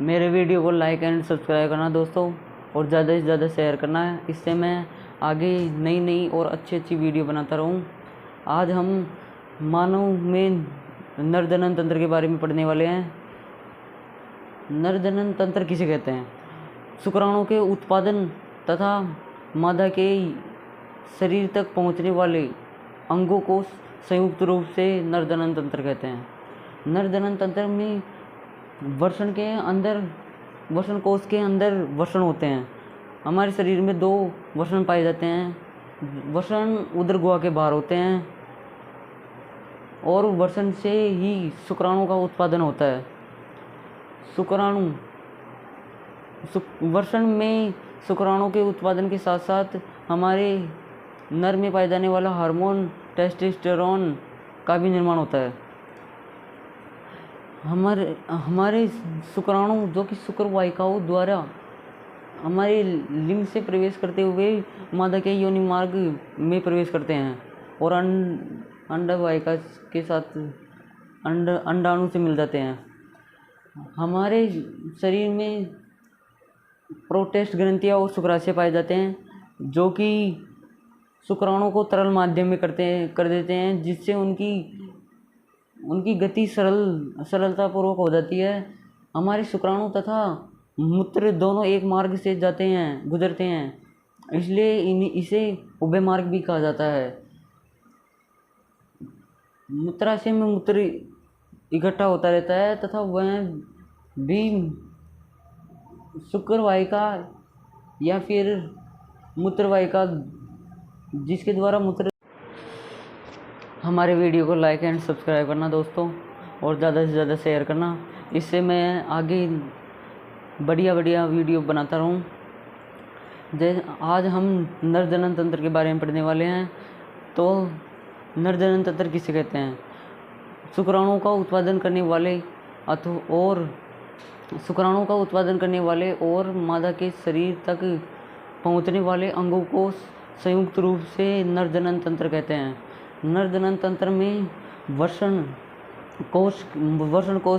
मेरे वीडियो को like and subscribe करना दोस्तों, और ज़्यादा से ज़्यादा शेयर करना है। इससे मैं आगे नई नई और अच्छी वीडियो बनाता रहूं। आज हम मानव में नर जनन तंत्र के बारे में पढ़ने वाले हैं। नर जनन तंत्र किसे कहते हैं? शुक्राणु के उत्पादन तथा मादा के शरीर तक पहुंचने वाले अंगों को संयुक्त रूप से नर जनन तंत्र कहते हैं। नर जनन तंत्र में वृषण कोश के अंदर वृषण होते हैं। हमारे शरीर में 2 वृषण पाए जाते हैं। वृषण उदर गुहा के बाहर होते हैं और वृषण से ही शुक्राणु का उत्पादन होता है। वृषण में शुक्राणु के उत्पादन के साथ साथ हमारे नर में पाए जाने वाला हार्मोन टेस्टोस्टेरोन का भी निर्माण होता है। हमारे शुक्राणु जो कि शुक्र वाहिकाओं द्वारा हमारे लिंग से प्रवेश करते हुए मादा के योनि मार्ग में प्रवेश करते हैं और अंड वाहिका के साथ अंडाणु से मिल जाते हैं। हमारे शरीर में प्रोटेस्ट ग्रंथियाँ और शुक्राशय पाए जाते हैं जो कि शुक्राणु को तरल माध्यम में कर देते हैं, जिससे उनकी गति सरलतापूर्वक हो जाती है। हमारे शुक्राणु तथा मूत्र दोनों एक मार्ग से गुजरते हैं, इसलिए इसे उभय मार्ग भी कहा जाता है। मूत्राशय में मूत्र इकट्ठा होता रहता है तथा वह भी शुक्र वाहिका या फिर मूत्र वाहिका जिसके द्वारा मूत्र। हमारे वीडियो को लाइक एंड सब्सक्राइब करना दोस्तों, और ज़्यादा से ज़्यादा शेयर करना। इससे मैं आगे बढ़िया वीडियो बनाता रहूं। आज हम नर जनन तंत्र के बारे में पढ़ने वाले हैं। तो नर जनन तंत्र किसे कहते हैं? शुक्राणु का उत्पादन करने वाले और मादा के शरीर तक पहुंचने वाले अंगों को संयुक्त रूप से नर जनन तंत्र कहते हैं। नर जनन तंत्र में वृषण कोश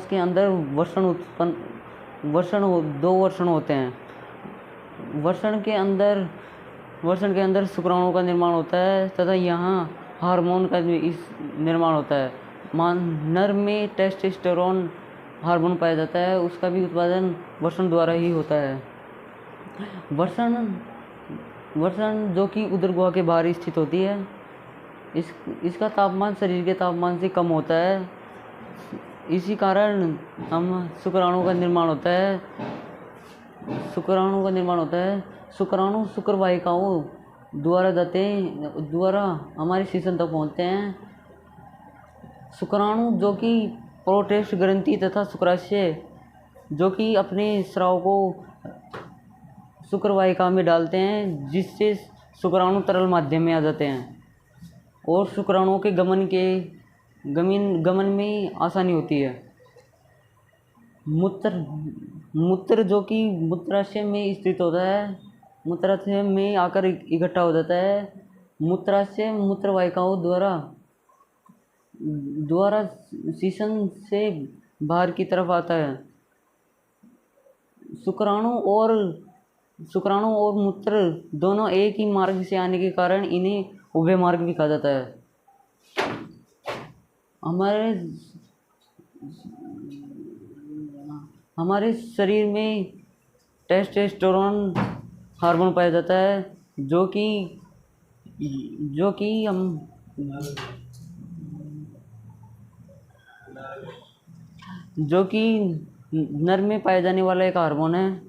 के अंदर 2 वृषण होते हैं। वृषण के अंदर शुक्राणु का निर्माण होता है तथा यहाँ हार्मोन का निर्माण होता है। नर में टेस्टोस्टेरोन हार्मोन पाया जाता है, उसका भी उत्पादन वृषण द्वारा ही होता है। वृषण जो कि उदर गुहा के बाहर स्थित होती है, इसका तापमान शरीर के तापमान से कम होता है। इसी कारण शुक्राणु का निर्माण होता है। शुक्राणु शुक्र वाहिकाओं द्वारा हमारे शीशन तक पहुंचते हैं। शुक्राणु जो कि प्रोटेस्ट ग्रंथि तथा शुक्राशय जो कि अपने स्राव को शुक्र वाहिका में डालते हैं, जिससे शुक्राणु तरल माध्यम में आ जाते हैं और शुक्राणुओं के गमन में आसानी होती है। मूत्र जो कि मूत्राशय में स्थित होता है, मूत्राशय में आकर इकट्ठा हो जाता है। मूत्राशय मूत्र वाहिकाओं द्वारा शीशन से बाहर की तरफ आता है। शुक्राणु और मूत्र दोनों एक ही मार्ग से आने के कारण इन्हें उभय मार्ग भी कहा जाता है। हमारे शरीर में टेस्टोस्टेरोन हार्मोन पाया जाता है जो कि नर में पाया जाने वाला एक हार्मोन है।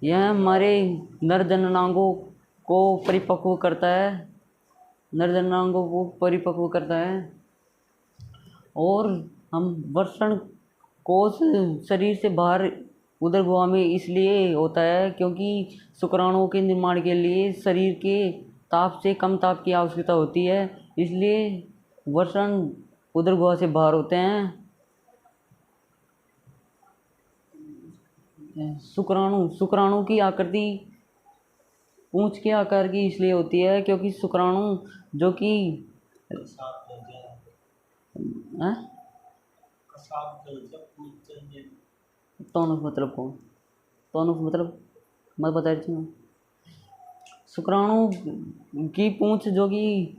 यह हमारे नर जननांगों को परिपक्व करता है और हम वृषण कोश शरीर से बाहर उदर गुहा में इसलिए होता है क्योंकि शुक्राणुओं के निर्माण के लिए शरीर के ताप से कम ताप की आवश्यकता होती है, इसलिए वृषण उदर गुहा से बाहर होते हैं। शुक्राणु की आकृति पूंछ के आकार की इसलिए होती है क्योंकि शुक्राणु जो कि टोनुस मतलब कौन? टोनुस मतलब मैं बता रही हूँ, शुक्राणु की पूंछ जो कि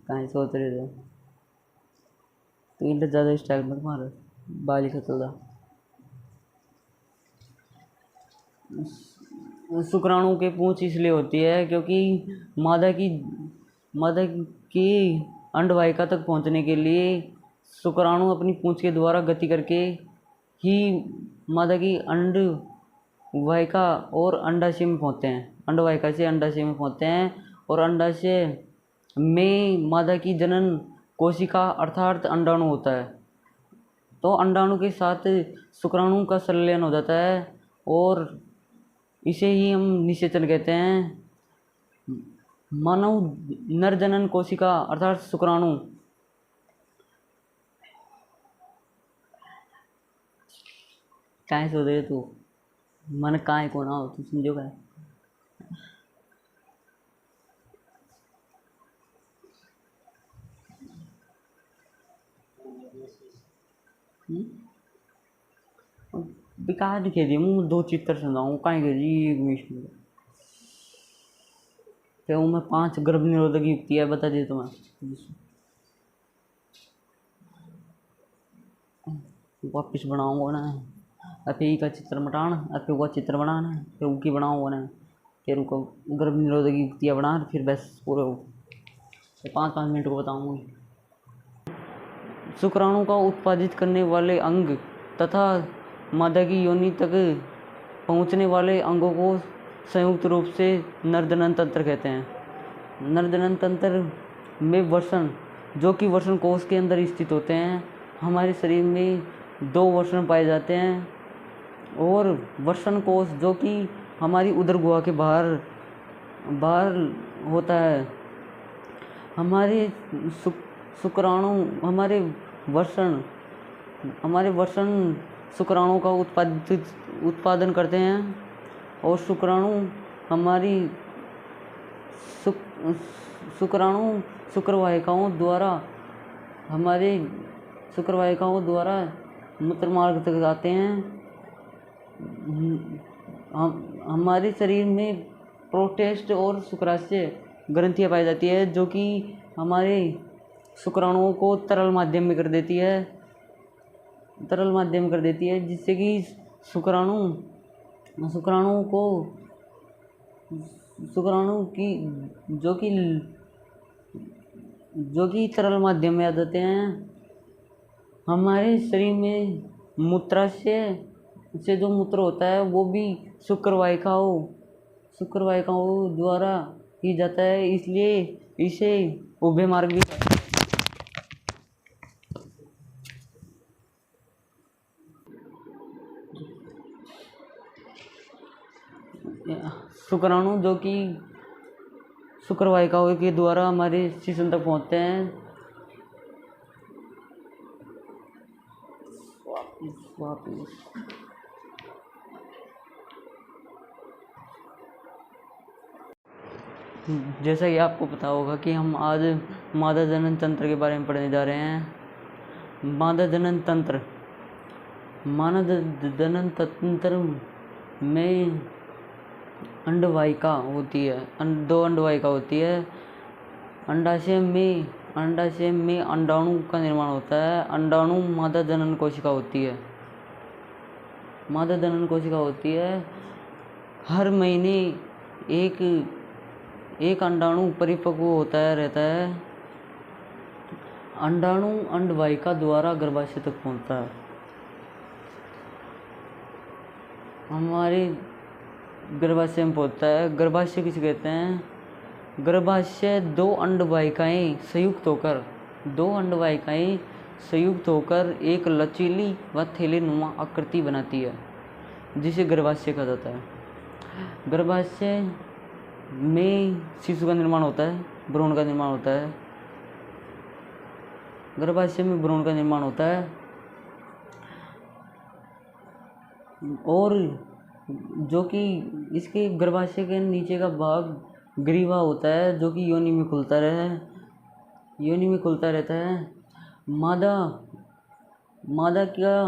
कहीं सोच रहे थे तो इनका ज़्यादा स्टाइल मत मारो, बाली का चल शुक्राणु की पूंछ इसलिए होती है क्योंकि मादा की मादा की अंडवाहिका तक पहुंचने के लिए शुक्राणु अपनी पूंछ के द्वारा गति करके ही मादा की अंड वाहिका और अंडाशय में पहुंचते हैं, अंडवाहिका से अंडाशय में पहुंचते हैं और अंडाशय में मादा की जनन कोशिका अर्थात अंडाणु होता है। तो अंडाणु के साथ शुक्राणु का संलयन हो जाता है और इसे ही हम निषेचन कहते हैं। मानव नर जनन कोशिका अर्थात शुक्राणु काहे सोच रहे तू, मन काहे को ना हो, तू समझो क्या? बेकार दिखे दी मुँह दो चित्र सुनाऊँ काहे के जी एक मिनट में क्या मैं 5 गर्भ निरोधक युक्ति है बता दी तुम्हें, वापिस बनाऊंगा ना अभी का चित्र मटाना अभी का चित्र बनाना फिर की बनाऊंगा ना फिर को गर्भ निरोधक युक्तियाँ बना फिर बस पूरे 5-5 मिनट को बताऊंगा। शुक्राणु का उत्पादित करने वाले अंग तथा मादा की योनि तक पहुंचने वाले अंगों को संयुक्त रूप से नरजनन तंत्र कहते हैं। नरजनन तंत्र में वृषण जो कि वृषण कोश के अंदर स्थित होते हैं। हमारे शरीर में 2 वृषण पाए जाते हैं और वृषण कोश जो कि हमारी उदर गुहा के बाहर होता है। हमारे शुक्राणु हमारे वृषण शुक्राणु का उत्पादन करते हैं और शुक्राणु हमारी शुक्राणु शुक्रवाहिकाओं द्वारा मूत्र मार्ग तक आते हैं। हमारे शरीर में प्रोस्टेट और शुक्राशय ग्रंथियाँ पाई जाती है जो कि हमारे शुक्राणुओं को तरल माध्यम में कर देती है जिससे कि शुक्राणु की जो कि तरल माध्यम में आ जाते हैं। हमारे शरीर में मूत्राशय से जो मूत्र होता है वो भी शुक्रवाहिकाओं द्वारा ही जाता है, इसलिए इसे उभय मार्ग भी शुक्राणु जो कि शुक्रवाहिकाओं के द्वारा हमारे शिश्न तक पहुंचते हैं। जैसा कि आपको पता होगा कि हम आज मादा जनन तंत्र के बारे में पढ़ने जा रहे हैं। मादा जनन तंत्र में अंडवाहिका होती है, 2 अंडवाहिका होती है। अंडाशय में अंडाणु का निर्माण होता है। अंडाणु मादा जनन कोशिका होती है। हर महीने एक अंडाणु परिपक्व रहता है। अंडाणु अंडवाहिका द्वारा गर्भाशय तक पहुंचता है। हमारे गर्भाशय में पहुंचता है। गर्भाशय किसे कहते हैं? गर्भाशय 2 अंडवाहिकाएं संयुक्त होकर एक लचीली व थैलीनुमा आकृति बनाती है जिसे गर्भाशय कहा जाता है। गर्भाशय में शिशु का निर्माण होता है, भ्रूण का निर्माण होता है। गर्भाशय में भ्रूण का निर्माण होता है और जो कि इसके गर्भाशय के नीचे का भाग ग्रीवा होता है जो कि योनि में खुलता रहता है। मादा मादा का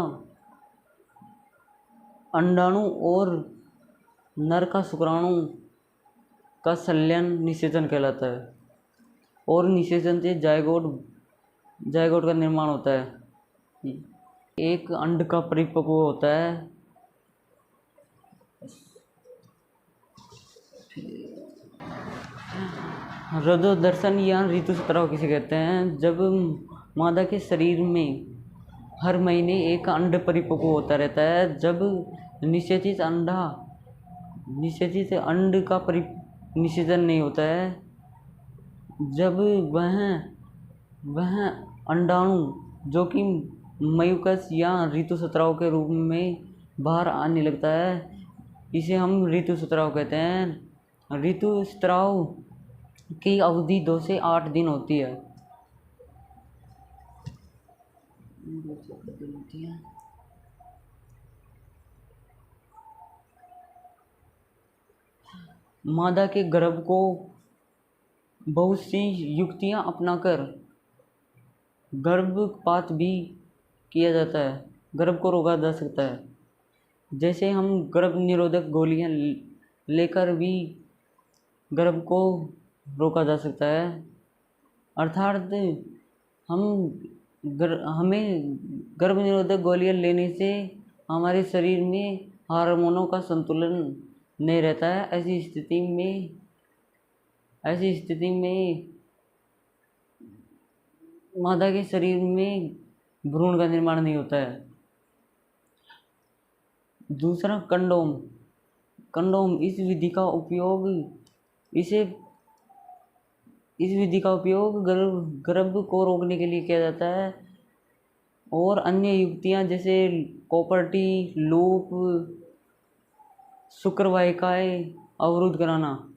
अंडाणु और नर का शुक्राणु का संलयन निषेचन कहलाता है, और निषेचन से जायगोट का निर्माण होता है। एक अंड का परिपक्व होता है रजोदर्शन या ऋतुस्राव किसे कहते हैं। जब मादा के शरीर में हर महीने एक अंड परिपक्व होता रहता है, जब निषेचित अंड का निषेचन नहीं होता है, जब वह अंडाणु जो कि मयूकस या ऋतुस्राव के रूप में बाहर आने लगता है, इसे हम ऋतुस्राव कहते हैं। ऋतुस्राव की अवधि 2 से 8 दिन होती है। मादा के गर्भ को बहुत सी युक्तियां अपनाकर गर्भपात भी किया जाता है, गर्भ को रोका जा सकता है। जैसे हम गर्भ निरोधक गोलियां लेकर भी गर्भ को रोका जा सकता है, अर्थात हमें गर्भ निरोधक गोलियां लेने से हमारे शरीर में हार्मोनों का संतुलन नहीं रहता है। ऐसी स्थिति में मादा के शरीर में भ्रूण का निर्माण नहीं होता है। दूसरा, कंडोम इस विधि का उपयोग गर्भ को रोकने के लिए किया जाता है, और अन्य युक्तियां जैसे कॉपर्टी लूप, शुक्रवाहिकाएं अवरुद्ध कराना।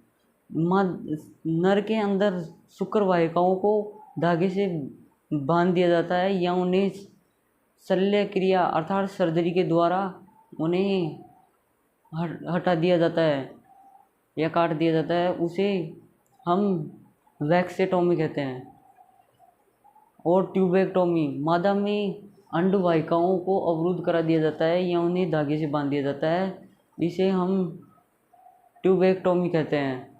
नर के अंदर शुक्रवाहिकाओं को धागे से बांध दिया जाता है, या उन्हें शल्य क्रिया अर्थात सर्जरी के द्वारा उन्हें हटा दिया जाता है या काट दिया जाता है। उसे हम वैक्सेटोमी कहते हैं। और ट्यूबेक्टोमी, मादा में अंडवाहिकाओं को अवरुद्ध करा दिया जाता है या उन्हें धागे से बांध दिया जाता है, इसे हम ट्यूबेक्टोमी कहते हैं।